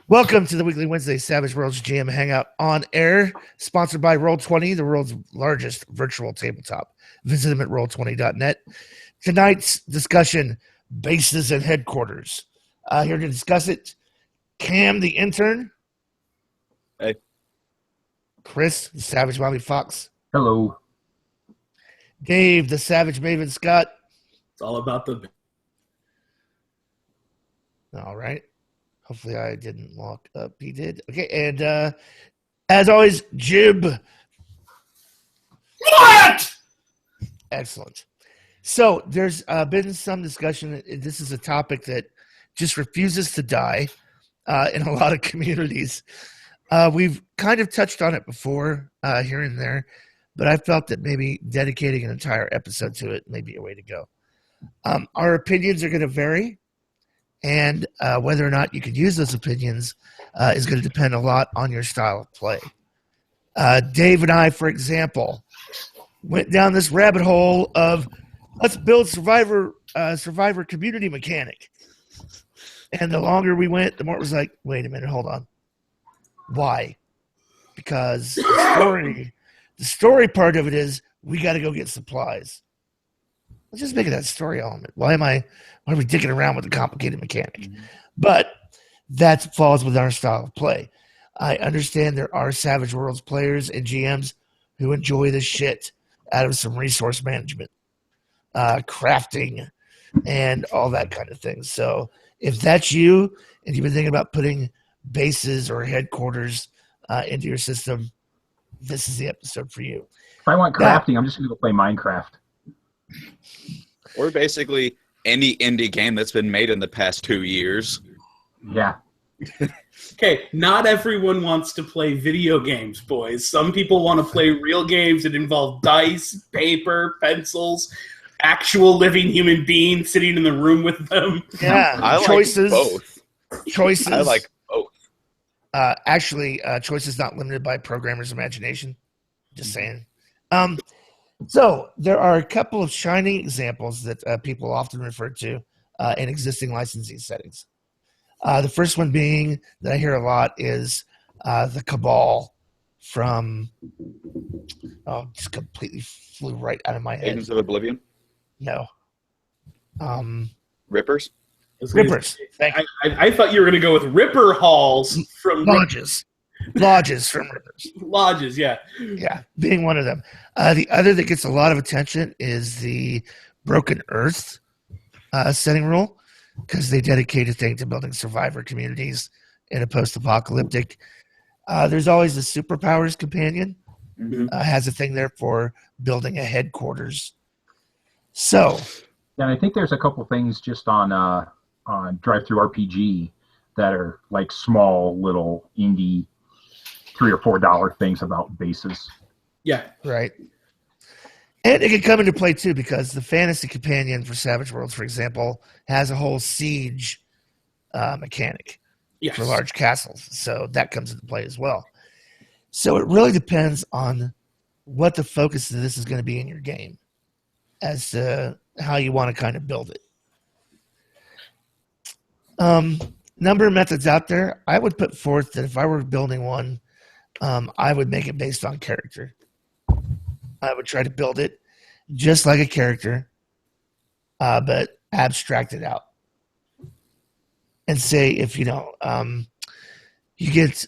Welcome to the weekly Wednesday Savage Worlds GM Hangout on air, sponsored by Roll20, the world's largest virtual tabletop. Visit them at roll20.net. Tonight's discussion, bases and headquarters. Here to discuss it, Cam, the intern. Hey. Chris, the Savage Molly Fox. Hello. Dave, the Savage Maven Scott. It's all about the... All right. Hopefully I didn't lock up. He did. Okay, and as always, Jib. What? Excellent. So there's been some discussion. This is a topic that just refuses to die in a lot of communities. We've kind of touched on it before here and there, but I felt that maybe dedicating an entire episode to it may be a way to go. Our opinions are going to vary. And whether or not you can use those opinions is going to depend a lot on your style of play. Dave and I, for example, went down this rabbit hole of let's build survivor community mechanic. And the longer we went, the more it was like, wait a minute, hold on. Why? Because the story part of it is we got to go get supplies. Let's just make it that story element. Why are we dicking around with a complicated mechanic? Mm-hmm. But that falls with our style of play. I understand there are Savage Worlds players and GMs who enjoy the shit out of some resource management, crafting, and all that kind of thing. So if that's you and you've been thinking about putting bases or headquarters into your system, this is the episode for you. If I want crafting, I'm just going to go play Minecraft. Or basically any indie game that's been made in the past 2 years. Yeah. Okay, not everyone wants to play video games, boys. Some people want to play real games that involve dice, paper, pencils, actual living human beings sitting in the room with them. Yeah, I choices. Like both. Choices. I like both. Actually, choice is not limited by programmer's imagination. Just saying. So there are a couple of shining examples that people often refer to in existing licensing settings. The first one being that I hear a lot is the Cabal from just completely flew right out of my head. Agents of Oblivion? No. Rippers? Rippers. I thought you were going to go with Ripper Halls from Lodges. Lodges from Rippers. Lodges, yeah. Yeah, being one of them. The other that gets a lot of attention is the Broken Earth setting rule, because they dedicate a thing to building survivor communities in a post-apocalyptic. There's always the Superpowers Companion. Mm-hmm. Has a thing there for building a headquarters. So, yeah, I think there's a couple things just on Drive-Thru RPG that are like small little indie $3 or $4 things about bases. Yeah. Right. And it can come into play, too, because the Fantasy Companion for Savage Worlds, for example, has a whole siege mechanic for large castles. So that comes into play as well. So it really depends on what the focus of this is going to be in your game as to how you want to kind of build it. Number of methods out there. I would put forth that if I were building one, I would make it based on character. I would try to build it just like a character, but abstract it out. And say if, you get,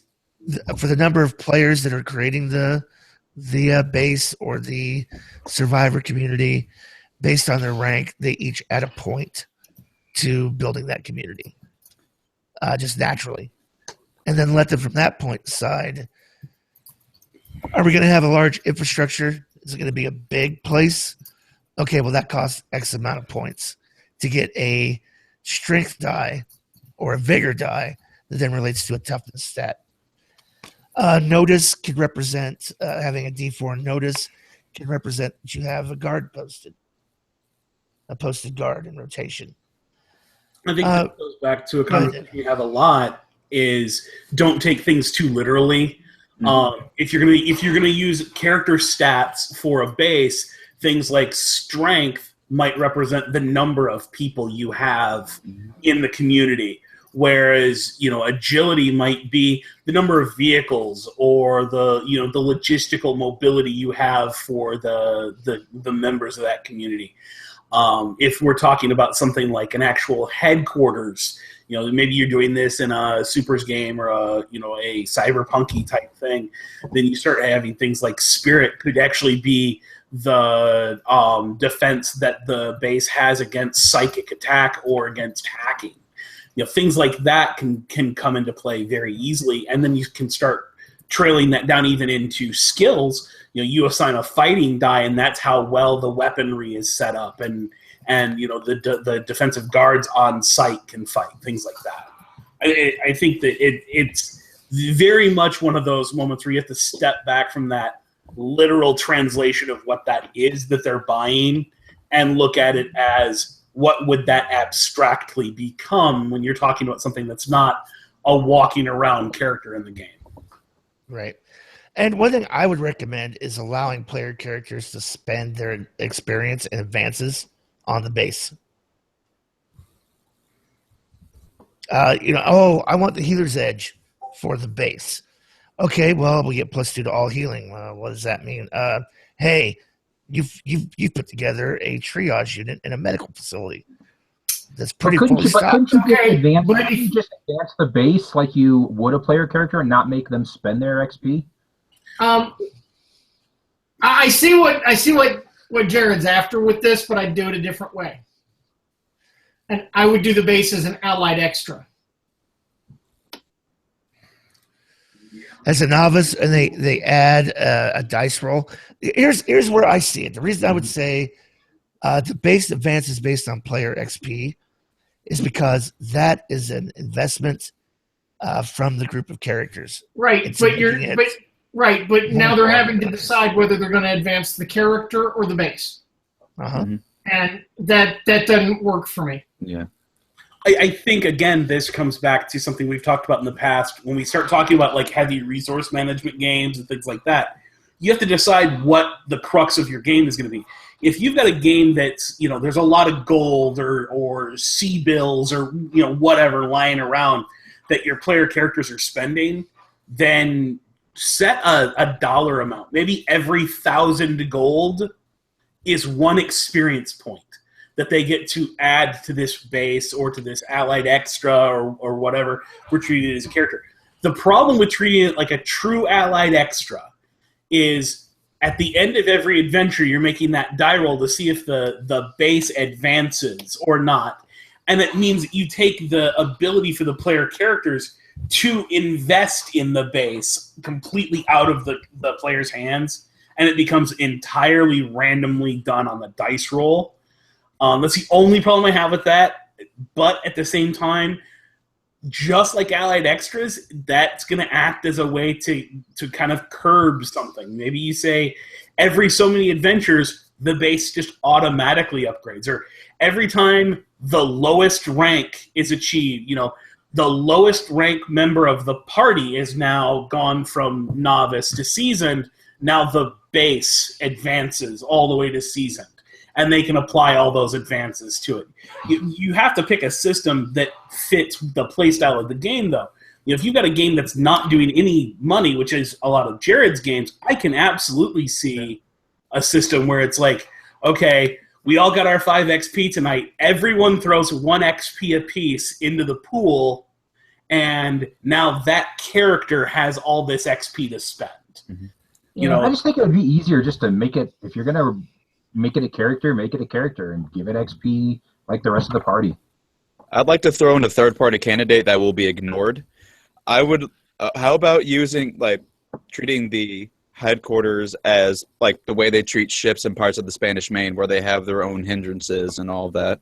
for the number of players that are creating the base or the survivor community, based on their rank, they each add a point to building that community, just naturally. And then let them from that point decide, are we going to have a large infrastructure? Is it going to be a big place? Okay, well, that costs X amount of points to get a strength die or a vigor die that then relates to a toughness stat. Notice could represent, having a D4 notice can represent that you have a guard posted, a posted guard in rotation. I think that goes back to a conversation we have a lot, is don't take things too literally. Mm-hmm. If you're gonna use character stats for a base, things like strength might represent the number of people you have in the community, Whereas, agility might be the number of vehicles or the logistical mobility you have for the members of that community. If we're talking about something like an actual headquarters, maybe you're doing this in a Supers game or a cyberpunky type thing, then you start having things like Spirit could actually be the defense that the base has against psychic attack or against hacking. Things like that can come into play very easily, and then you can start trailing that down even into skills. You assign a fighting die, and that's how well the weaponry is set up, and the defensive guards on site can fight, things like that. I think that it's very much one of those moments where you have to step back from that literal translation of what that is that they're buying and look at it as, what would that abstractly become when you're talking about something that's not a walking around character in the game? Right. And one thing I would recommend is allowing player characters to spend their experience and advances on the base. I want the healer's edge for the base. Okay, well, we get +2 to all healing. What does that mean? Hey, you've put together a triage unit in a medical facility. That's pretty fully stocked. Couldn't you just advance the base like you would a player character and not make them spend their XP? I see what Jared's after with this, but I'd do it a different way. And I would do the base as an allied extra. As a novice, and they add a dice roll. Here's where I see it. The reason I would say the base advance is based on player XP is because that is an investment from the group of characters. Right, but now they're having to decide whether they're going to advance the character or the base. And that doesn't work for me. Yeah. I think, again, this comes back to something we've talked about in the past. When we start talking about like heavy resource management games and things like that, you have to decide what the crux of your game is going to be. If you've got a game that's, there's a lot of gold or C-bills or, whatever lying around that your player characters are spending, then set a dollar amount. Maybe every 1,000 gold is one experience point that they get to add to this base or to this allied extra or whatever we're treating it as a character. The problem with treating it like a true allied extra is at the end of every adventure, you're making that die roll to see if the base advances or not. And that means that you take the ability for the player characters to invest in the base completely out of the player's hands, and it becomes entirely randomly done on the dice roll. That's the only problem I have with that. But at the same time, just like allied extras, that's going to act as a way to kind of curb something. Maybe you say every so many adventures, the base just automatically upgrades. Or every time the lowest rank is achieved, the lowest rank member of the party is now gone from novice to seasoned. Now the base advances all the way to seasoned, and they can apply all those advances to it. You have to pick a system that fits the playstyle of the game, though. If you've got a game that's not doing any money, which is a lot of Jared's games, I can absolutely see a system where it's like, okay, we all got our 5 XP tonight. Everyone throws 1 XP apiece into the pool, and now that character has all this XP to spend. Mm-hmm. I just think it would be easier just to make it, if you're going to make it a character and give it XP like the rest of the party. I'd like to throw in a third-party candidate that will be ignored. I would. How about treating the headquarters as like the way they treat ships in parts of the Spanish Main, where they have their own hindrances and all of that?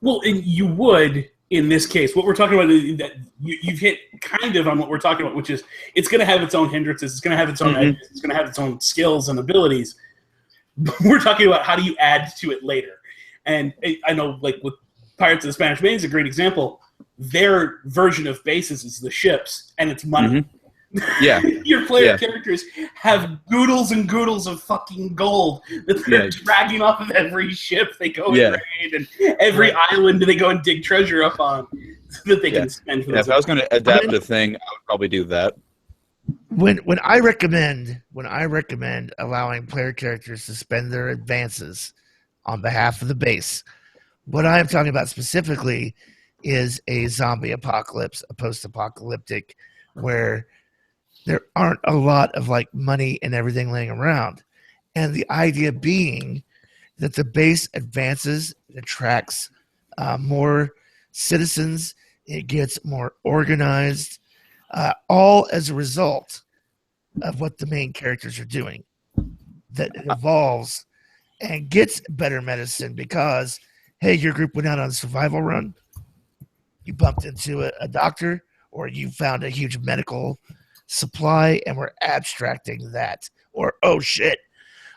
Well, and you would in this case. What we're talking about is that you've hit kind of on what we're talking about, which is it's going to have its own hindrances, it's going to have its own edges, it's going to have its own skills and abilities. We're talking about how do you add to it later. And I know, like with Pirates of the Spanish Main is a great example. Their version of bases is the ships, and it's money. Yeah. Your player characters have goodles and goodles of fucking gold that they're dragging off of every ship they go and raid, and every island they go and dig treasure up on, so that they can spend for those. If I was going to adapt a thing, I would probably do that. When I recommend allowing player characters to spend their advances on behalf of the base, what I am talking about specifically is a zombie apocalypse, a post-apocalyptic, where there aren't a lot of like money and everything laying around. And the idea being that the base advances, it attracts more citizens, it gets more organized, all as a result of what the main characters are doing. That it evolves and gets better medicine because, hey, your group went out on a survival run, you bumped into a doctor, or you found a huge medical supply, and we're abstracting that. Or, oh shit,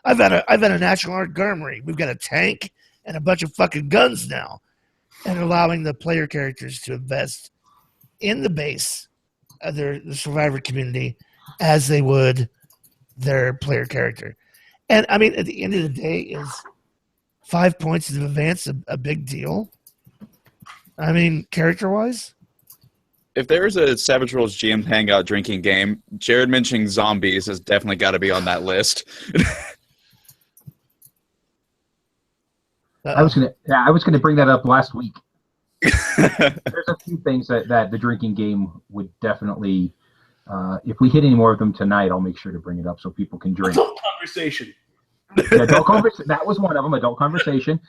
I've had a National Armory. We've got a tank and a bunch of fucking guns now, and allowing the player characters to invest in the base of the survivor community as they would their player character. And I mean, at the end of the day, is 5 points of advance a big deal? I mean, character-wise? If there is a Savage Worlds GM Hangout drinking game, Jared mentioning zombies has definitely got to be on that list. I was gonna bring that up last week. There's a few things that the drinking game would definitely. If we hit any more of them tonight, I'll make sure to bring it up so people can drink. Adult conversation. Adult conversation. That was one of them. Adult conversation.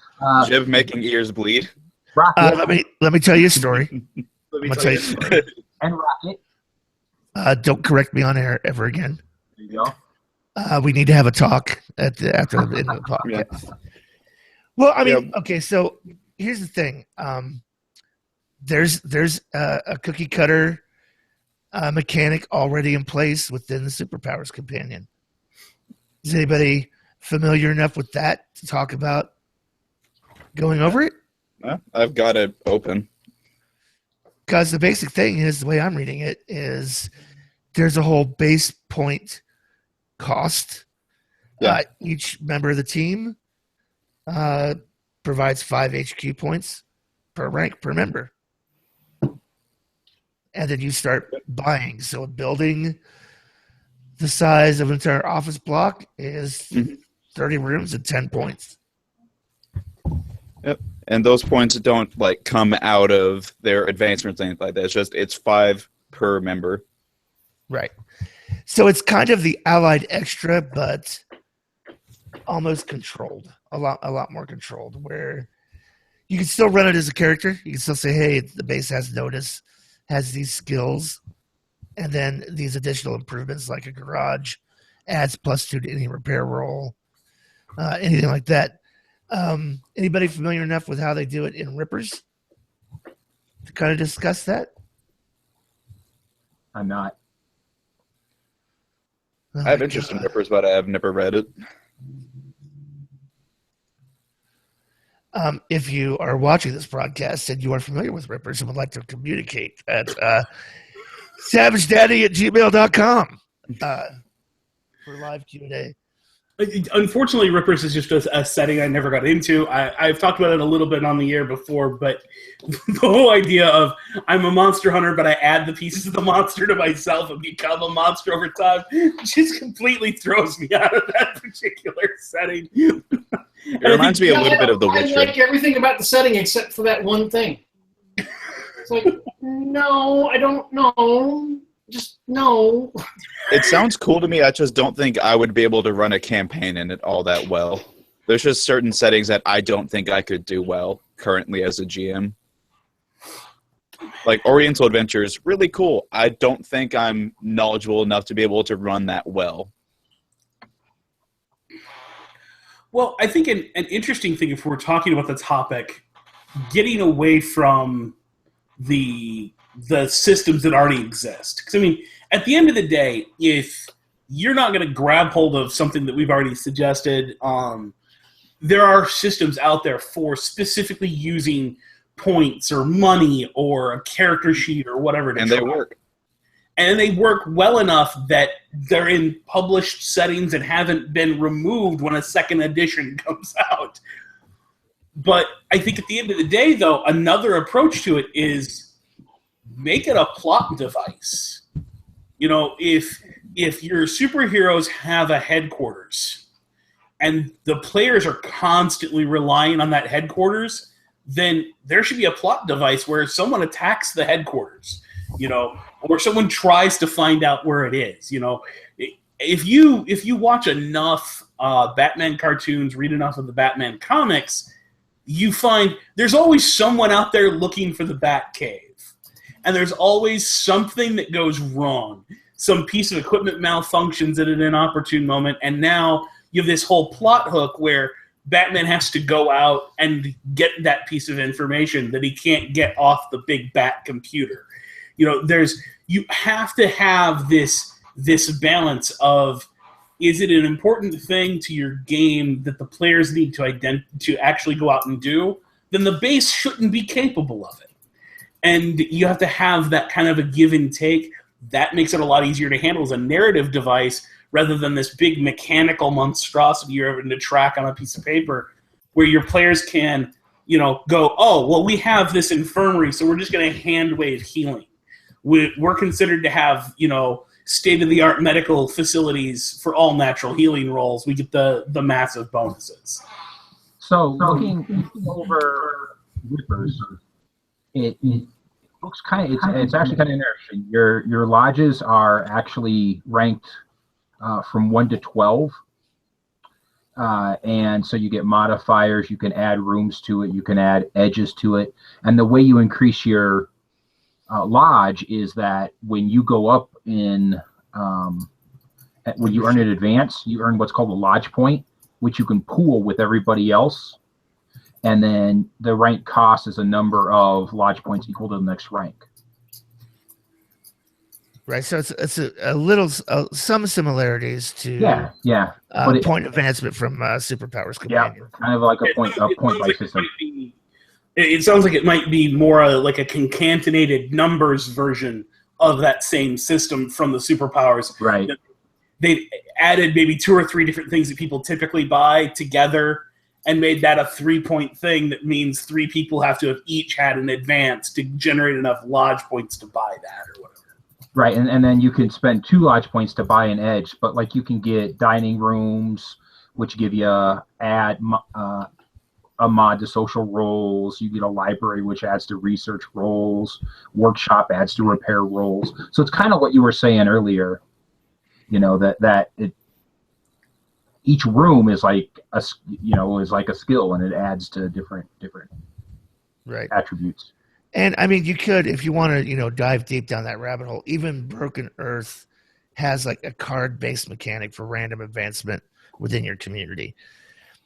Jib making ears bleed. Rocket. Let me tell you a story. Let me tell you a story. And Rocket. Don't correct me on air ever again. There you go. We need to have a talk after the end of the podcast. Yeah. Well, I mean, okay. So here's the thing. There's a cookie cutter mechanic already in place within the Superpowers Companion. Is anybody familiar enough with that to talk about going over it? I've got it open. Because the basic thing is, the way I'm reading it, is there's a whole base point cost. Yeah. Each member of the team provides 5 HQ points per rank per member. And then you start buying. So a building the size of an entire office block is 30 rooms at 10 points. Yep. And those points don't like come out of their advancements or anything like that. It's 5 per member. Right. So it's kind of the allied extra, but almost controlled. A lot more controlled, where you can still run it as a character. You can still say, hey, the base has notice, has these skills, and then these additional improvements like a garage adds +2 to any repair roll, anything like that. Anybody familiar enough with how they do it in Rippers to kind of discuss that? I'm not. Oh, I have interest in Rippers, but I have never read it. If you are watching this broadcast and you are familiar with Rippers and would like to communicate at savagedaddy@gmail.com for live Q&A. Unfortunately, Rippers is just a setting I never got into. I've talked about it a little bit on the air before, but the whole idea of I'm a monster hunter, but I add the pieces of the monster to myself and become a monster over time just completely throws me out of that particular setting. It reminds me a little bit of The Witcher. I like everything about the setting except for that one thing. It's like, no, I don't know. Just no. It sounds cool to me. I just don't think I would be able to run a campaign in it all that well. There's just certain settings that I don't think I could do well currently as a GM. Like Oriental Adventures, really cool. I don't think I'm knowledgeable enough to be able to run that well. Well, I think an interesting thing, if we're talking about the topic, getting away from the systems that already exist. Because, I mean, at the end of the day, if you're not going to grab hold of something that we've already suggested, there are systems out there for specifically using points or money or a character sheet or whatever. And they work. and they work well enough that they're in published settings and haven't been removed when a second edition comes out. But I think at the end of the day, though, another approach to it is make it a plot device. You know, if your superheroes have a headquarters and the players are constantly relying on that headquarters, then there should be a plot device where someone attacks the headquarters, you know, or someone tries to find out where it is. You know, if you watch enough Batman cartoons, read enough of the Batman comics, you find there's always someone out there looking for the Batcave. And there's always something that goes wrong. Some piece of equipment malfunctions at an inopportune moment, and now you have this whole plot hook where Batman has to go out and get that piece of information that he can't get off the big Bat computer. You know, you have to have this balance of, is it an important thing to your game that the players need to actually go out and do? Then the base shouldn't be capable of it. And you have to have that kind of a give and take. That makes it a lot easier to handle as a narrative device rather than this big mechanical monstrosity you're having to track on a piece of paper where your players can, you know, go, oh, well, we have this infirmary, so we're just going to hand wave healing. We're considered to have, you know, state-of-the-art medical facilities for all natural healing roles. We get the massive bonuses. So looking over Rippers, it looks it's actually kind of interesting. Your lodges are actually ranked from 1 to 12, and so you get modifiers. You can add rooms to it. You can add edges to it, and the way you increase your lodge is that when you go up in when you earn an advance, you earn what's called a lodge point, which you can pool with everybody else. And then the rank cost is a number of lodge points equal to the next rank. Right, so it's a little some similarities to but point advancement from Superpowers Companion. Yeah, kind of like a point by system. It sounds like it might be more like a concatenated numbers version of that same system from the Superpowers. Right. They added maybe 2 or 3 different things that people typically buy together and made that a 3-point thing that means 3 people have to have each had an advance to generate enough lodge points to buy that or whatever. Right, and then you can spend 2 lodge points to buy an edge, but like you can get dining rooms, which give you a mod to social roles. You get a library, which adds to research roles. Workshop adds to repair roles. So it's kind of what you were saying earlier, you know, that each room is like a skill, and it adds to different right attributes. And I mean, you could, if you want to, you know, dive deep down that rabbit hole. Even Broken Earth has like a card-based mechanic for random advancement within your community.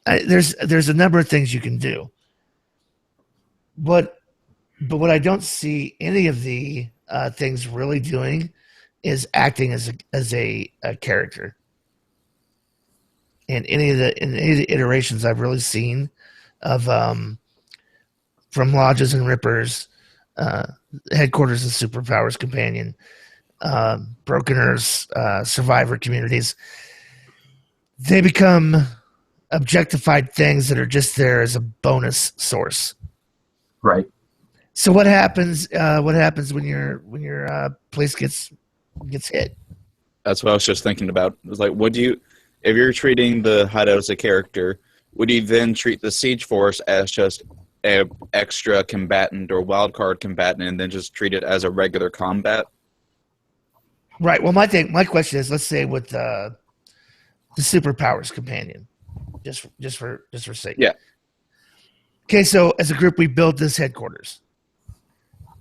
There's a number of things you can do, but what I don't see any of the things really doing is acting as a character. In any of the iterations I've really seen of from Lodges and Rippers, Headquarters and Superpowers Companion, Broken Earth's Survivor communities, they become objectified things that are just there as a bonus source. Right. So what happens? What happens when your place gets hit? That's what I was just thinking about. It was like, if you're treating the hideout as a character, would you then treat the siege force as just an extra combatant or wildcard combatant, and then just treat it as a regular combat? Right. Well, my question is, let's say with the Superpowers Companion, just for sake. Yeah. Okay, so as a group, we build this headquarters,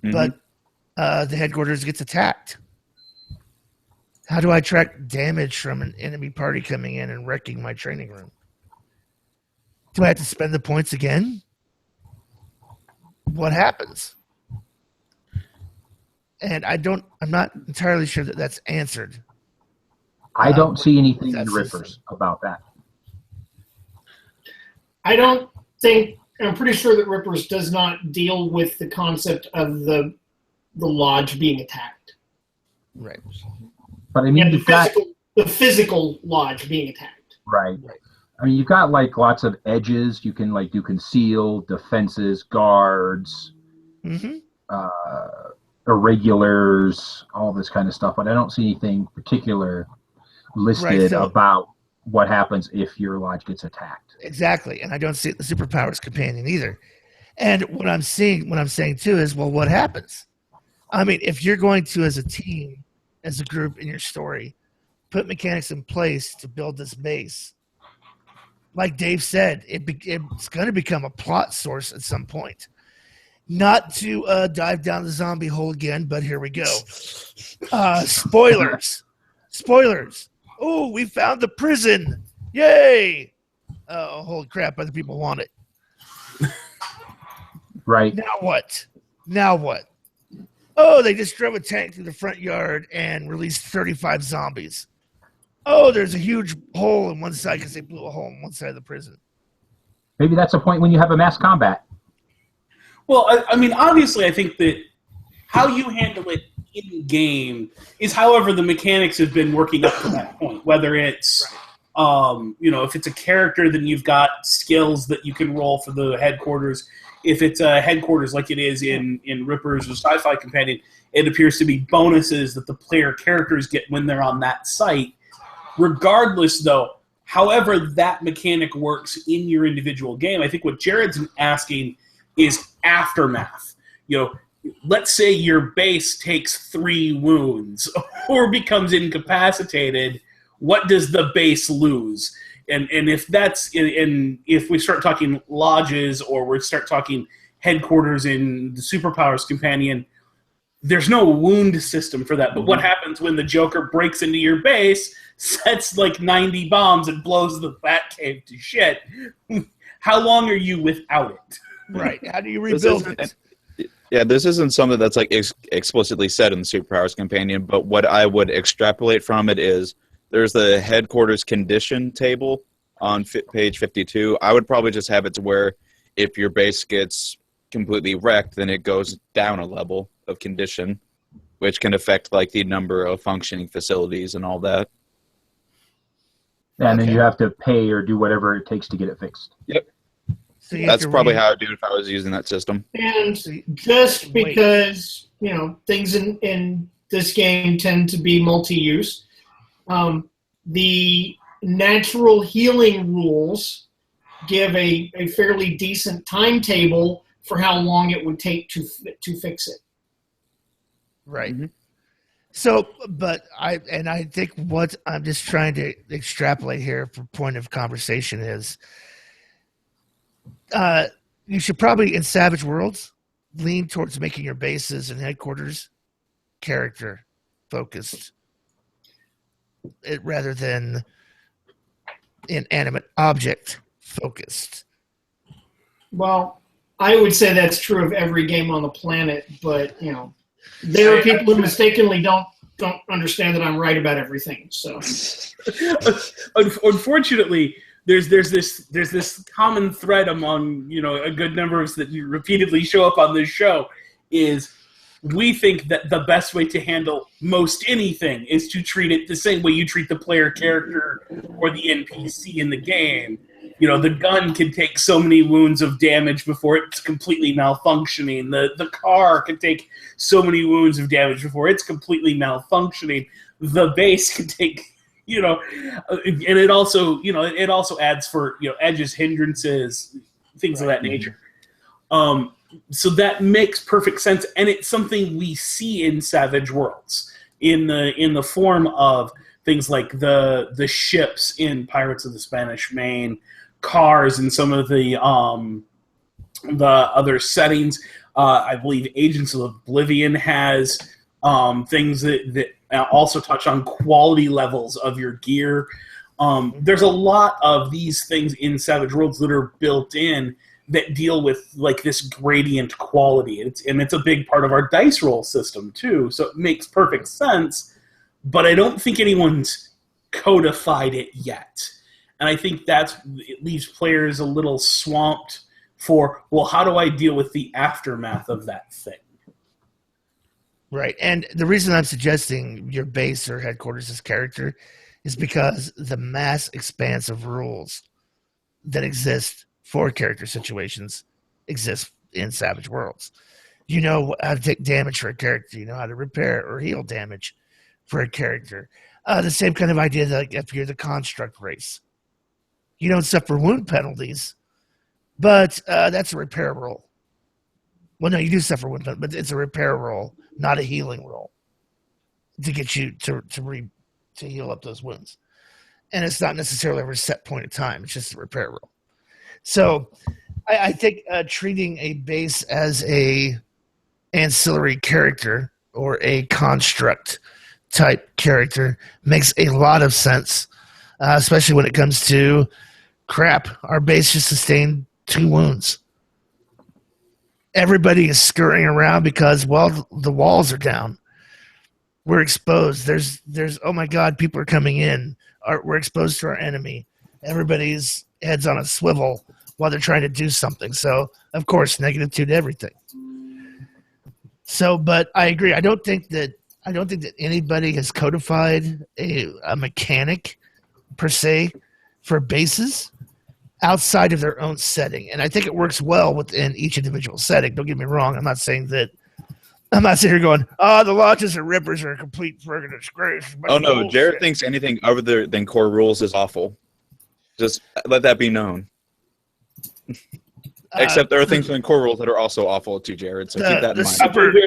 Mm-hmm. but the headquarters gets attacked. How do I track damage from an enemy party coming in and wrecking my training room? Do I have to spend the points again? What happens? And I'm not entirely sure that that's answered. I don't see anything in Rippers about that. I don't think, I'm pretty sure that Rippers does not deal with the concept of the lodge being attacked. Right. But I mean, Yeah, you've got the physical lodge being attacked. right. I mean, you've got like lots of edges. You can like do conceal, defenses, guards, Mm-hmm. irregulars, all this kind of stuff. But I don't see anything particular listed about what happens if your lodge gets attacked. Exactly, and I don't see the superpowers companion either. And what I'm saying too is, well, what happens? I mean, if you're going to, as a team, as a group in your story, put mechanics in place to build this base, like Dave said, it's going to become a plot source at some point. Not to dive down the zombie hole again, but here we go. Spoilers. Oh, we found the prison. Yay. Holy crap, other people want it. Right. Now what? Oh, they just drove a tank through the front yard and released 35 zombies. Oh, there's a huge hole in one side because they blew a hole in one side of the prison. Maybe that's a point when you have a mass combat. Well, I mean, obviously, I think that how you handle it in-game is however the mechanics have been working up to that point. Whether it's, if it's a character, then you've got skills that you can roll for the headquarters. If it's a headquarters like it is in Rippers or Sci-Fi Companion, it appears to be bonuses that the player characters get when they're on that site. Regardless, though, however that mechanic works in your individual game, I think what Jared's asking is aftermath. Let's say your base takes 3 wounds or becomes incapacitated. What does the base lose? And if if we start talking lodges or we start talking headquarters in the Superpowers Companion, there's no wound system for that. But what happens when the Joker breaks into your base, sets like 90 bombs, and blows the Batcave to shit? How long are you without it? Right. How do you rebuild it? Yeah, this isn't something that's like explicitly said in the Superpowers Companion, but what I would extrapolate from it is there's the headquarters condition table on page 52. I would probably just have it to where if your base gets completely wrecked, then it goes down a level of condition, which can affect like the number of functioning facilities and all that. And then you have to pay or do whatever it takes to get it fixed. Yep. So that's probably how I'd do it if I was using that system. And just because, things in this game tend to be multi-use, the natural healing rules give a fairly decent timetable for how long it would take to fix it. Right. Mm-hmm. So, but I think what I'm just trying to extrapolate here for point of conversation is you should probably, in Savage Worlds, lean towards making your bases and headquarters character focused rather than inanimate object focused. Well, I would say that's true of every game on the planet, but there are people who mistakenly don't understand that I'm right about everything. So, unfortunately, there's this common thread among a good number of us that you repeatedly show up on this show is we think that the best way to handle most anything is to treat it the same way you treat the player character or the NPC in the game. The gun can take so many wounds of damage before it's completely malfunctioning. The car can take so many wounds of damage before it's completely malfunctioning. The base can take, and it also adds for, edges, hindrances, things of that nature. So that makes perfect sense, and it's something we see in Savage Worlds in the form of things like the ships in Pirates of the Spanish Main, cars in some of the other settings. I believe Agents of Oblivion has things that also touch on quality levels of your gear. There's a lot of these things in Savage Worlds that are built in that deal with like this gradient quality. And it's a big part of our dice roll system too. So it makes perfect sense, but I don't think anyone's codified it yet. And I think it leaves players a little swamped for, well, how do I deal with the aftermath of that thing? Right. And the reason I'm suggesting your base or headquarters as character is because the mass expanse of rules that exist for character situations exist in Savage Worlds. You know how to take damage for a character. You know how to repair or heal damage for a character. The same kind of idea that like, if you're the construct race. You don't suffer wound penalties, but that's a repair roll. Well, no, you do suffer wound penalties, but it's a repair roll, not a healing roll, to get you to heal up those wounds. And it's not necessarily a set point of time. It's just a repair roll. So I think treating a base as a ancillary character or a construct type character makes a lot of sense, especially when it comes to crap. Our base just sustained 2 wounds. Everybody is scurrying around because, well, the walls are down. We're exposed. There's oh my God, people are coming in. We're exposed to our enemy. Everybody's head's on a swivel while they're trying to do something. So, of course, -2 to everything. So, but I agree. I don't think that anybody has codified a mechanic per se for bases outside of their own setting. And I think it works well within each individual setting. Don't get me wrong. I'm not sitting here going, the Lodges and Rippers are a complete friggin' disgrace. Oh, no. Jared thinks anything other than core rules is awful. Just let that be known. Except there are things in core rules that are also awful too, Jared. So keep that in mind.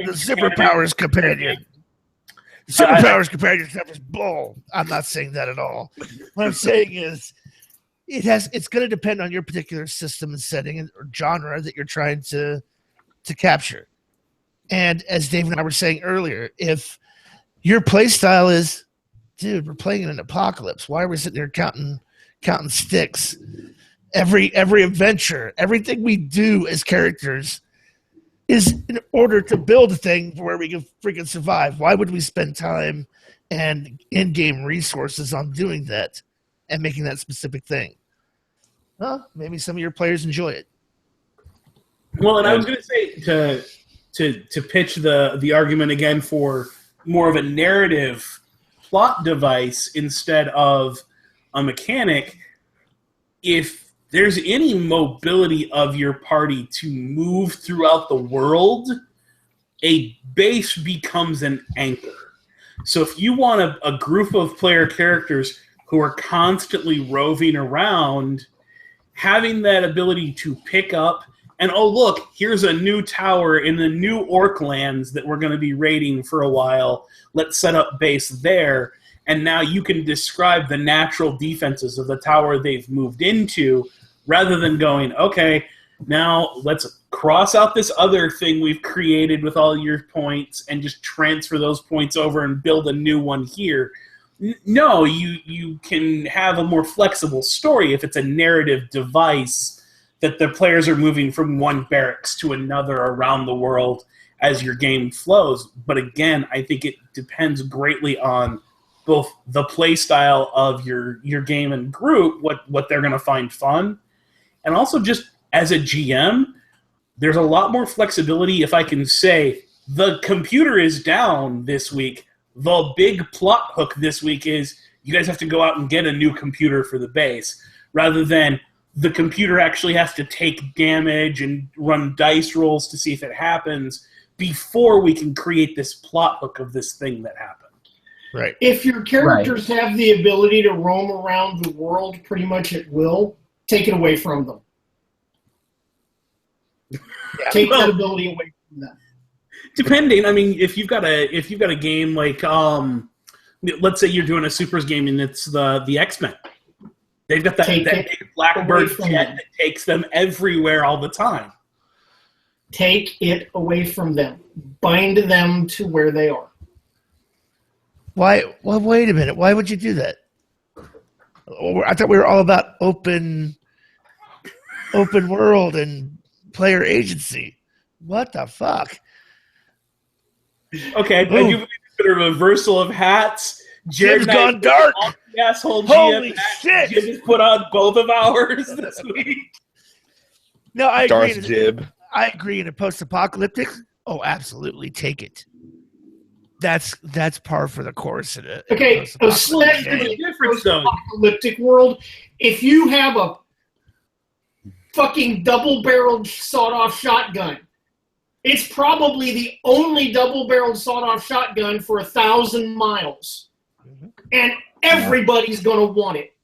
The Superpowers Companion. Superpowers Companion stuff is bull. I'm not saying that at all. What I'm saying is it's going to depend on your particular system and setting or genre that you're trying to capture. And as Dave and I were saying earlier, if your play style is, dude, we're playing in an apocalypse. Why are we sitting there counting sticks? Every adventure, everything we do as characters is in order to build a thing where we can freaking survive. Why would we spend time and in-game resources on doing that and making that specific thing? Well, maybe some of your players enjoy it. Well, and I was going to say to pitch the argument again for more of a narrative plot device instead of a mechanic. If there's any mobility of your party to move throughout the world, a base becomes an anchor. So if you want a group of player characters who are constantly roving around, having that ability to pick up and, oh, look, here's a new tower in the new Orc lands that we're going to be raiding for a while. Let's set up base there. And now you can describe the natural defenses of the tower they've moved into rather than going, okay, now let's cross out this other thing we've created with all your points and just transfer those points over and build a new one here. No, you can have a more flexible story if it's a narrative device that the players are moving from one barracks to another around the world as your game flows. But again, I think it depends greatly on both the play style of your game and group, what they're going to find fun, and also just as a GM, there's a lot more flexibility if I can say the computer is down this week. The big plot hook this week is you guys have to go out and get a new computer for the base, rather than the computer actually has to take damage and run dice rolls to see if it happens before we can create this plot hook of this thing that happened. Right. If your characters have the ability to roam around the world pretty much at will, take it away from them. Yeah, take that ability away from them. Depending, I mean, if you've got a game like let's say you're doing a Supers game and it's the X-Men. They've got that big Blackbird jet that takes them everywhere all the time. Take it away from them. Bind them to where they are. Why? Well, wait a minute. Why would you do that? I thought we were all about open world and player agency. What the fuck? Okay, I do believe it's a reversal of hats. Jim's gone dark. Asshole Holy GM shit! Jim has put on both of ours this week. No, I agree. Darth Jib. I agree. In a post-apocalyptic, oh, absolutely, take it. that's par for the course in it. Okay, a slight difference, though. Apocalyptic world. If you have a fucking double-barreled sawed-off shotgun, it's probably the only double-barreled sawed-off shotgun for 1,000 miles, and everybody's gonna want it.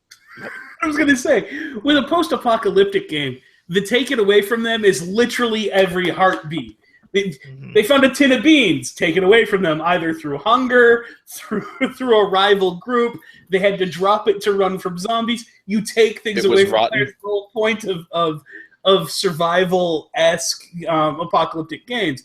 I was gonna say, with a post-apocalyptic game, the take it away from them is literally every heartbeat. They found a tin of beans, taken away from them either through hunger, through a rival group. They had to drop it to run from zombies. You take things away from players. The whole point of survival-esque apocalyptic games.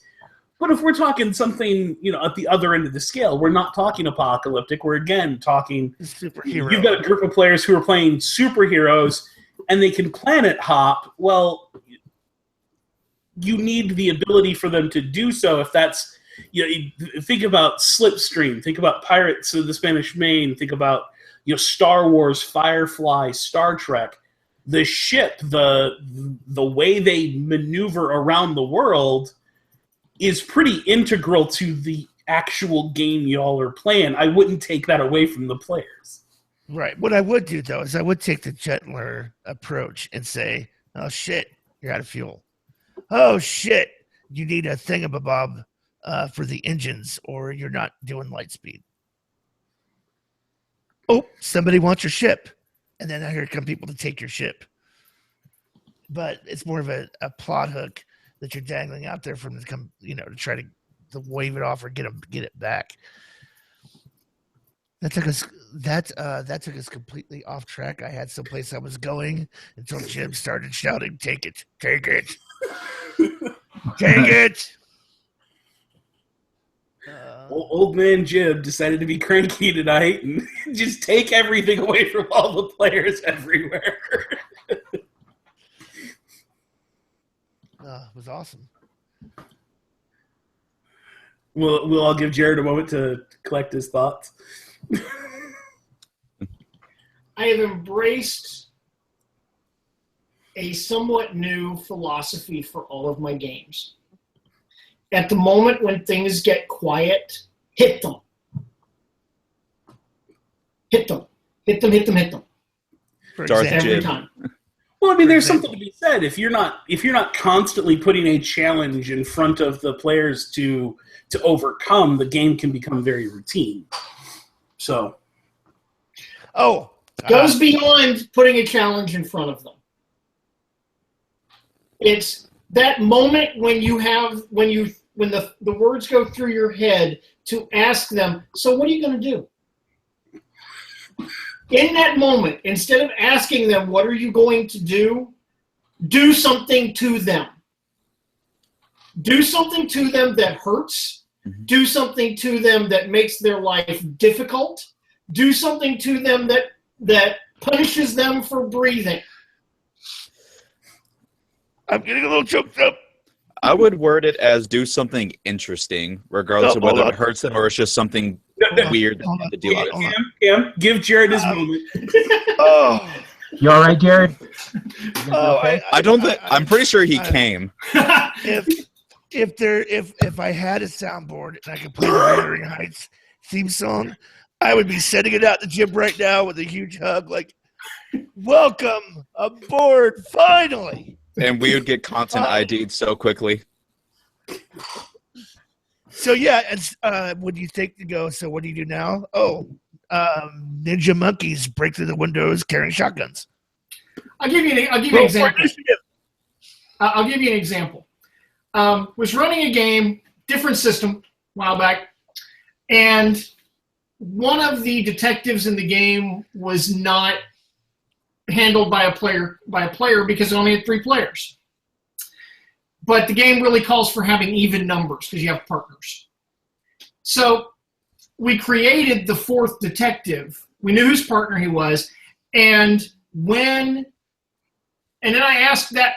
But if we're talking something, at the other end of the scale, we're not talking apocalyptic. We're again talking superhero. You've got a group of players who are playing superheroes, and they can planet hop. Well, you need the ability for them to do so. If that's, think about Slipstream, think about Pirates of the Spanish Main, think about Star Wars, Firefly, Star Trek. The ship, the way they maneuver around the world is pretty integral to the actual game y'all are playing. I wouldn't take that away from the players. Right. What I would do, though, is I would take the gentler approach and say, oh, shit, you're out of fuel. Oh, shit, you need a thingamabob for the engines, or you're not doing light speed. Oh, somebody wants your ship. And then here come people to take your ship. But it's more of a plot hook that you're dangling out there from to try to wave it off or get it back. That took us completely off track. I had someplace I was going until Jim started shouting, "Take it, take it, take it!" Old man Jim decided to be cranky tonight and just take everything away from all the players everywhere. It was awesome. We'll all give Jared a moment to collect his thoughts. I have embraced a somewhat new philosophy for all of my games. At the moment when things get quiet, hit them. Hit them. Hit them, hit them, hit them. Every time. Well, I mean, there's something to be said. If you're not constantly putting a challenge in front of the players to overcome, the game can become very routine. So, goes beyond putting a challenge in front of them. It's that moment when the words go through your head to ask them, so what are you going to do? In that moment, instead of asking them, what are you going to do something to them. Do something to them that hurts. Mm-hmm. Do something to them that makes their life difficult. Do something to them that punishes them for breathing. I'm getting a little choked up. I would word it as do something interesting, regardless of whether it hurts them or it's just something weird to deal with. Cam, give Jared his moment. You all right, Jared? Okay? I'm pretty sure he came. If I had a soundboard and I could play the Wuthering Heights theme song, I would be sending it out to Jim right now with a huge hug, like, welcome aboard, finally. And we would get content ID'd so quickly. So yeah, when you think to go, so what do you do now? Ninja monkeys break through the windows carrying shotguns. I'll give you an example. I'll give you an example. Was running a game, different system, a while back, and one of the detectives in the game was not handled by a player because it only had 3 players. But the game really calls for having even numbers because you have partners. So we created the 4th detective. We knew whose partner he was, and then I asked that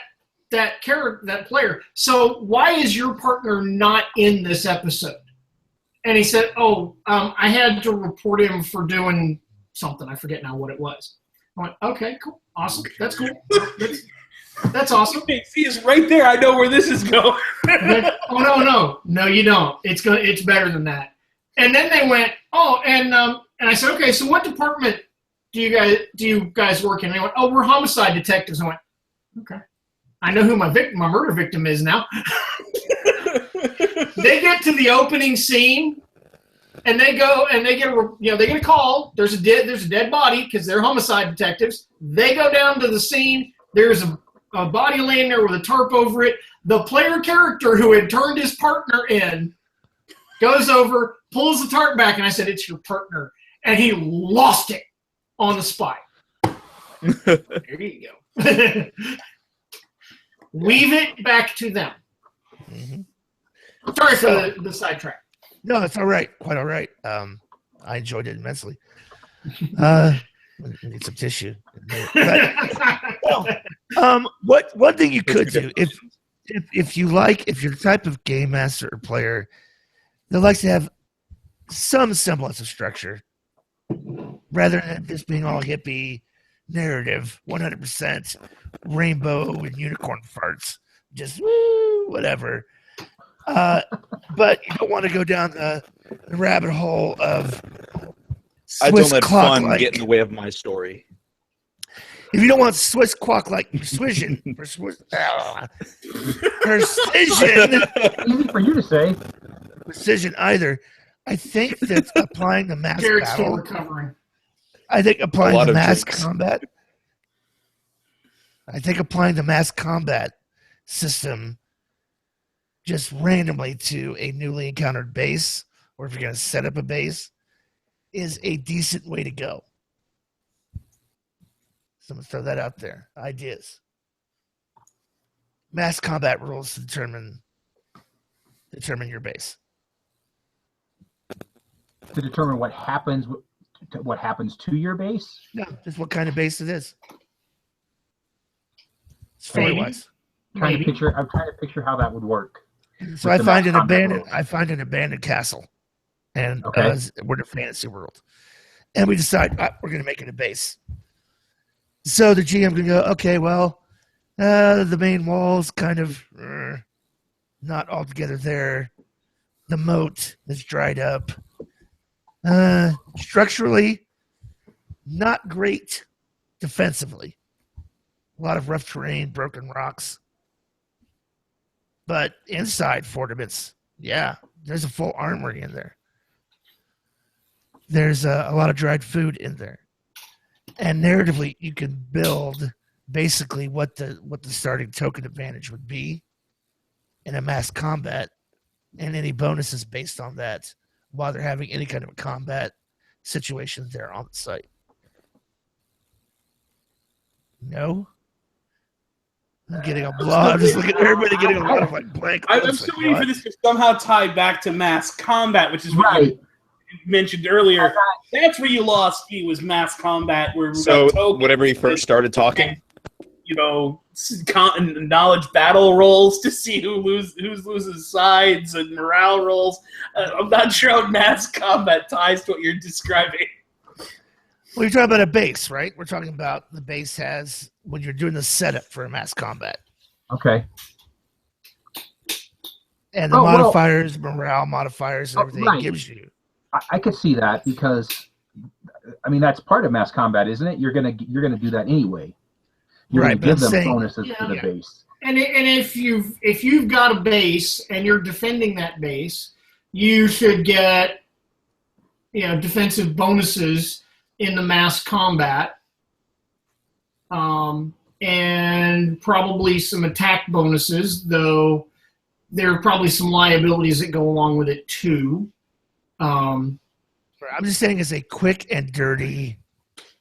player, so why is your partner not in this episode? And he said, I had to report him for doing something. I forget now what it was. I went, okay, cool, awesome, that's cool. That's awesome. See, it's right there. I know where this is going. No, you don't. It's better than that. And then they went, oh, and I said, okay, so what department do you guys work in? And they went, oh, we're homicide detectives. I went, okay, I know who my murder victim is now. They get to the opening scene, and they go and they get a call. There's a dead body because they're homicide detectives. They go down to the scene. There's a body laying there with a tarp over it. The player character who had turned his partner in goes over, pulls the tarp back, and I said, "It's your partner," and he lost it on the spot. There you go. Weave it back to them. Sorry for the sidetrack. No, that's all right. Quite all right. I enjoyed it immensely. Need some tissue. But, one thing you could do if you're the type of game master or player that likes to have some semblance of structure, rather than just being all hippie narrative, 100% rainbow and unicorn farts, just woo, whatever. But you don't want to go down the rabbit hole of I don't let clock fun get in the way of my story. If you don't want Swiss clock like precision, precision, Easy for you to say. precision either. I think that applying the mass Garrett's still battle, recovering. I think applying lot the of mass drinks. combat, I think applying the mass combat system just randomly to a newly encountered base, or if you're going to set up a base, is a decent way to go. So I'm going to throw that out there. Ideas. Mass combat rules to determine your base. To determine what happens to your base. No, just what kind of base it is. Maybe. Story-wise. I'm trying to picture how that would work. So With I the find mass an combat abandoned. rules. I find an abandoned castle, and Okay. we're in a fantasy world, and we decide we're going to make it a base. So the GM can go, okay, well, the main wall's kind of not altogether there. The moat is dried up. Structurally, not great. Defensively, a lot of rough terrain, broken rocks. But inside Fortiments, yeah, there's a full armory in there. There's a lot of dried food in there. And narratively, you can build basically what the starting token advantage would be in a mass combat, and any bonuses based on that while they're having any kind of a combat situation there on the site. No? I'm getting a lot. I'm just looking at everybody getting a lot of like blank. I'm looks still like, waiting for what? this to somehow tie back to mass combat, which is what Right. you mentioned earlier. That's where you lost me, was mass combat, where we So got tokens, whenever he first started talking, knowledge battle rolls to see who loses sides and morale rolls. I'm not sure how mass combat ties to what you're describing. Well, you're talking about a base, right? We're talking about the base has when you're doing the setup for a mass combat. Okay. And the Oh, well- modifiers, morale modifiers, and everything right. it gives you. I could see that because, I mean, that's part of mass combat, isn't it? You're gonna do that anyway. You're Right, gonna but give I'm them saying- bonuses to the Yeah. base. And if you've got a base and you're defending that base, you should get defensive bonuses in the mass combat, and probably some attack bonuses. Though there are probably some liabilities that go along with it too. I'm just saying it's a quick and dirty,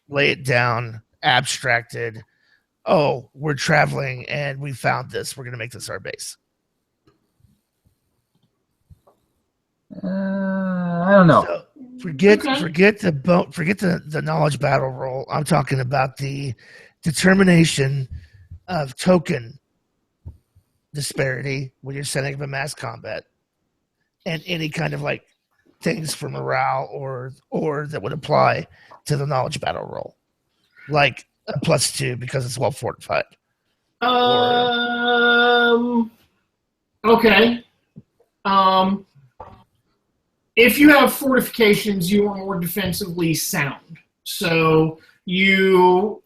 lay it down, abstracted. Oh, we're traveling and we found this. We're going to make this our base. I don't know. So forget Okay. the knowledge battle roll. I'm talking about the determination of token disparity when you're setting up a mass combat, and any kind of like things for morale or that would apply to the knowledge battle roll, like a +2 because it's well fortified. Okay. if you have fortifications, you are more defensively sound. So you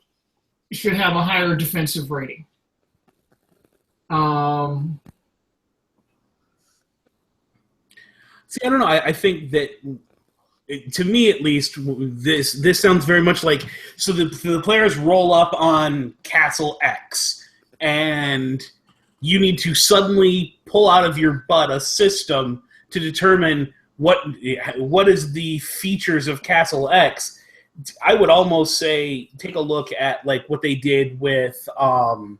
should have a higher defensive rating. See, I don't know. I think that, to me at least, this sounds very much like, so the players roll up on Castle X, and you need to suddenly pull out of your butt a system to determine what is the features of Castle X. I would almost say take a look at like what they did with Pirates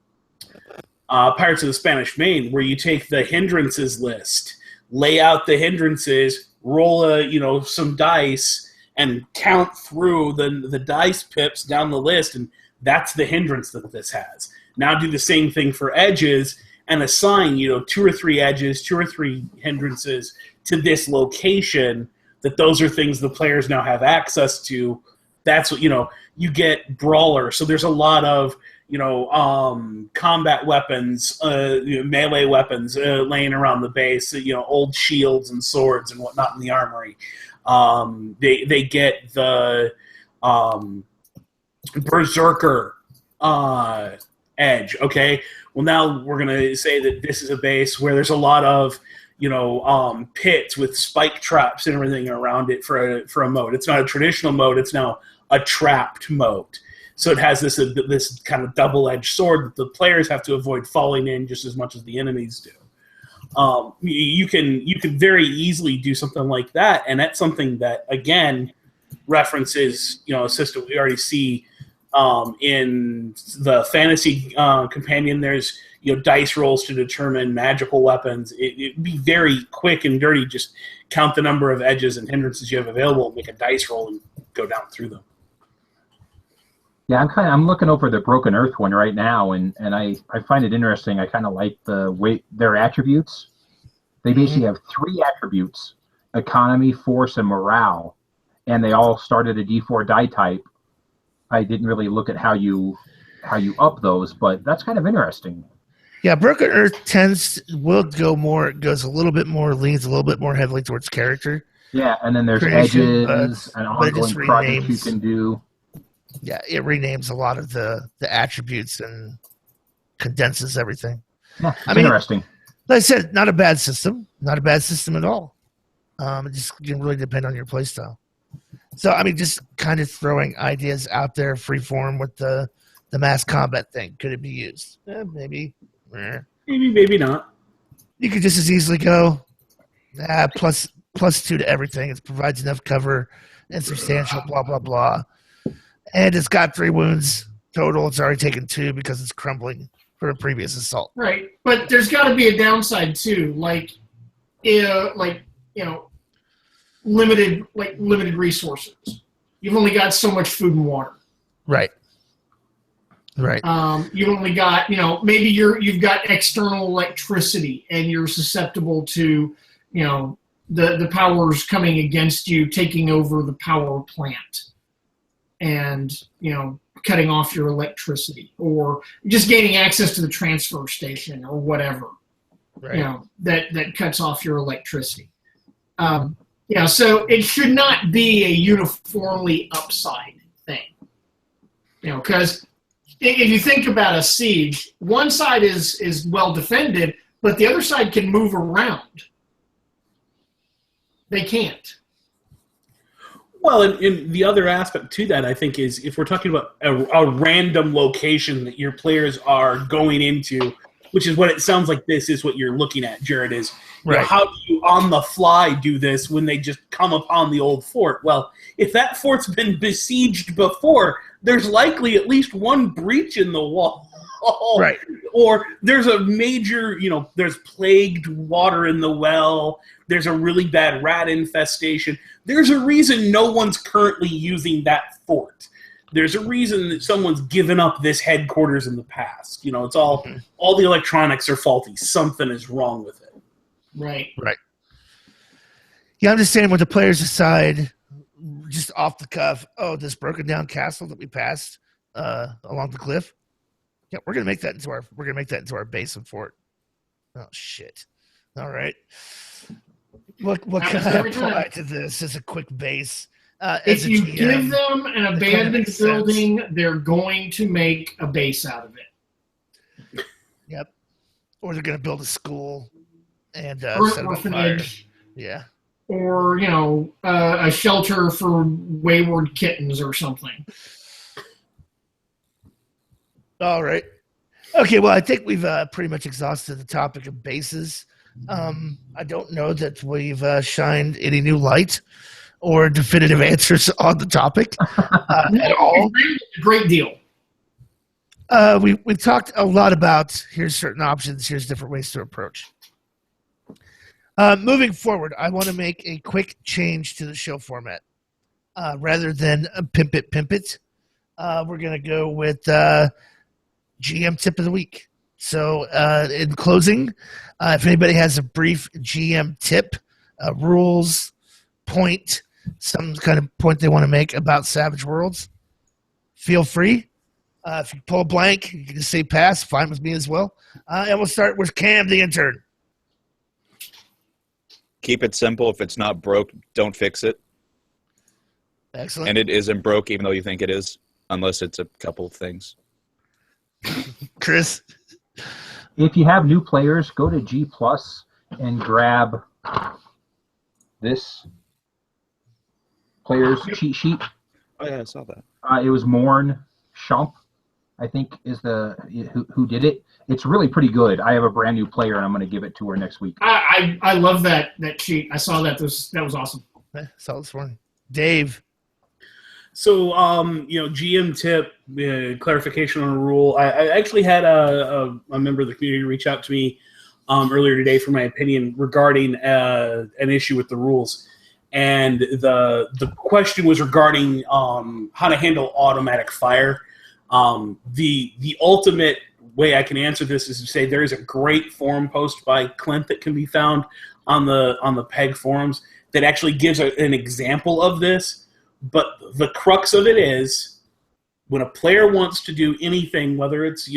of the Spanish Main, where you take the hindrances list, lay out the hindrances, roll some dice, and count through the dice pips down the list, and that's the hindrance that this has. Now do the same thing for edges and assign 2 or 3 edges, 2 or 3 hindrances to this location. That those are things the players now have access to. That's what you get brawler. So there's a lot of combat weapons, melee weapons laying around the base, old shields and swords and whatnot in the armory. They get the berserker edge. Okay, well now we're gonna say that this is a base where there's a lot of pits with spike traps and everything around it for a mode. It's not a traditional mode. It's now a trapped mode. So it has this kind of double-edged sword that the players have to avoid falling in just as much as the enemies do. You can very easily do something like that, and that's something that again references a system we already see in the fantasy companion. There's dice rolls to determine magical weapons. It'd be very quick and dirty. Just count the number of edges and hindrances you have available, make a dice roll, and go down through them. Yeah, I'm looking over the Broken Earth one right now, and I find it interesting. I kind of like the way their attributes. They basically have 3 attributes: economy, force, and morale, and they all start at a D4 die type. I didn't really look at how you up those, but that's kind of interesting. Yeah, Broken Earth leans a little bit more heavily towards character. Yeah, and then there's creation, edges and ongoing projects you can do. Yeah, it renames a lot of the attributes and condenses everything. Yeah, interesting. Like I said, not a bad system. Not a bad system at all. It just can really depend on your playstyle. So, just kind of throwing ideas out there, freeform with the mass combat thing. Could it be used? Maybe. Maybe, maybe not. You could just as easily go plus 2 to everything. It provides enough cover and substantial blah, blah, blah. And it's got 3 wounds total. It's already taken 2 because it's crumbling from a previous assault. Right, but there's got to be a downside too, limited resources. You've only got so much food and water. Right. You've only got maybe you've got external electricity and you're susceptible to the powers coming against you, taking over the power plant. And cutting off your electricity, or just gaining access to the transfer station, or whatever, right. That cuts off your electricity. So it should not be a uniformly upside thing. Because if you think about a siege, one side is well defended, but the other side can move around. They can't. Well, and the other aspect to that, I think, is if we're talking about a random location that your players are going into, which is what it sounds like this is what you're looking at, Jared, is right. How do you on the fly do this when they just come upon the old fort? Well, if that fort's been besieged before, there's likely at least one breach in the wall. Right. Or there's a major, there's plagued water in the well. There's a really bad rat infestation. There's a reason no one's currently using that fort. There's a reason that someone's given up this headquarters in the past. It's all the electronics are faulty. Something is wrong with it. Right. Yeah, I'm just saying when the players decide just off the cuff, this broken down castle that we passed along the cliff. Yeah, we're gonna make that into our base and fort. Oh shit! All right, What can Happens I every time. apply to this as a quick base? As If a you GM, give them an kinda abandoned makes sense. building, they're going to make a base out of it. Yep. Or they're going to build a school and Or set an it on fire. orphanage, Yeah. or a shelter for wayward kittens or something. All right. Okay, well, I think we've pretty much exhausted the topic of bases. I don't know that we've shined any new light or definitive answers on the topic at all. A great deal. We've talked a lot about here's certain options, here's different ways to approach. Moving forward, I want to make a quick change to the show format. Rather than pimp it, we're going to go with GM tip of the week. So in closing, if anybody has a brief GM tip, rules, point, some kind of point they want to make about Savage Worlds, feel free. If you pull a blank, you can just say pass. Fine with me as well. And we'll start with Cam, the intern. Keep it simple. If it's not broke, don't fix it. Excellent. And it isn't broke, even though you think it is, unless it's a couple of things. Chris? If you have new players, go to G Plus and grab this player's cheat sheet. Oh, yeah, I saw that. It was Morn Shump, I think, is who did it. It's really pretty good. I have a brand new player, and I'm going to give it to her next week. I love that sheet. I saw that. That was awesome. Saw this morning. Dave? So, GM tip, clarification on a rule. I actually had a member of the community reach out to me earlier today for my opinion regarding an issue with the rules. And the question was regarding how to handle automatic fire. The ultimate way I can answer this is to say there is a great forum post by Clint that can be found on the PEG forums that actually gives an example of this. But the crux of it is when a player wants to do anything, whether it's,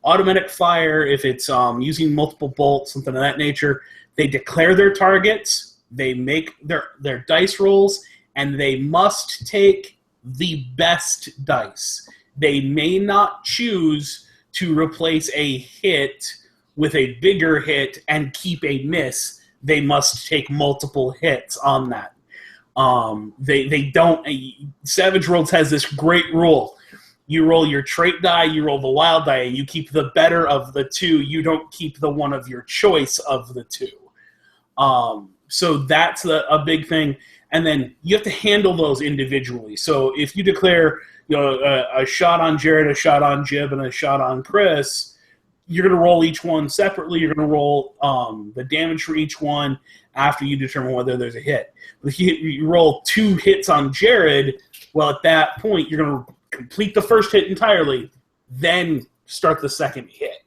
automatic fire, if it's using multiple bolts, something of that nature, they declare their targets, they make their dice rolls, and they must take the best dice. They may not choose to replace a hit with a bigger hit and keep a miss. They must take multiple hits on that. They don't. Savage Worlds has this great rule. You roll your trait die, you roll the wild die, and you keep the better of the two. You don't keep the one of your choice of the two. So that's a big thing. And then you have to handle those individually. So if you declare a shot on Jared, a shot on Jib, and a shot on Chris, you're going to roll each one separately. You're going to roll the damage for each one after you determine whether there's a hit. If you roll 2 hits on Jared, well, at that point, you're going to complete the first hit entirely, then start the second hit.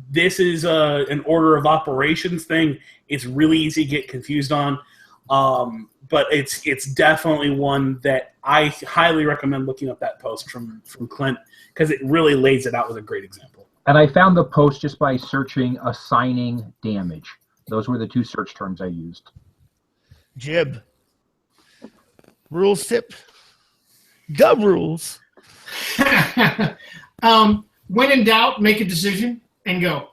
This is an order of operations thing. It's really easy to get confused on, but it's definitely one that I highly recommend looking up that post from Clint because it really lays it out with a great example. And I found the post just by searching assigning damage. Those were the 2 search terms I used. Jib? Rules tip? The rules. When in doubt, make a decision and go.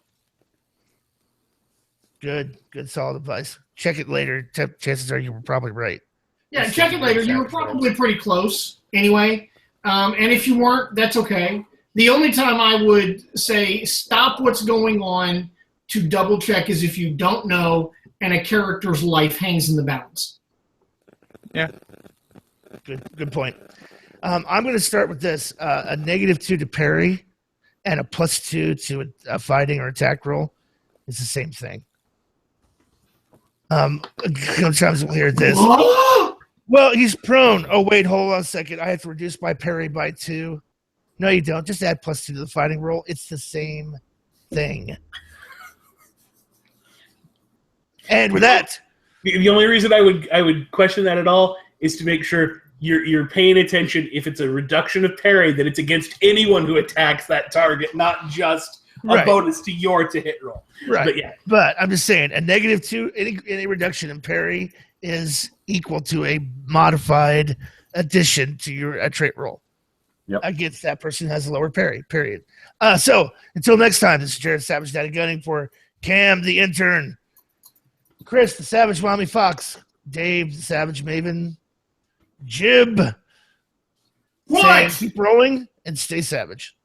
Good, solid advice. Check it later. Chances are you were probably right. Yeah, check it later. You were probably pretty close anyway. And if you weren't, that's okay. The only time I would say stop what's going on to double check is if you don't know and a character's life hangs in the balance. Yeah. Good point. I'm going to start with this. A -2 to parry and a +2 to a fighting or attack roll is the same thing. Sometimes we'll hear this. Well, he's prone. Oh, wait, hold on a second. I have to reduce my parry by 2. No, you don't. Just add +2 to the fighting roll. It's the same thing. And with that, the only reason I would question that at all is to make sure you're paying attention if it's a reduction of parry that it's against anyone who attacks that target, not just Right. bonus to your to hit roll. Right. But yeah. But I'm just saying, a -2, any reduction in parry is equal to a modified addition to your trait roll. Yep. Against that person who has a lower parry, period. So until next time, this is Jared Savage Daddy Gunning for Cam the Intern, Chris the Savage Mommy Fox, Dave the Savage Maven, Jib. What? Saying, keep rolling and stay savage.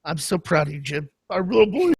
I'm so proud of you, Jib. Our little boy.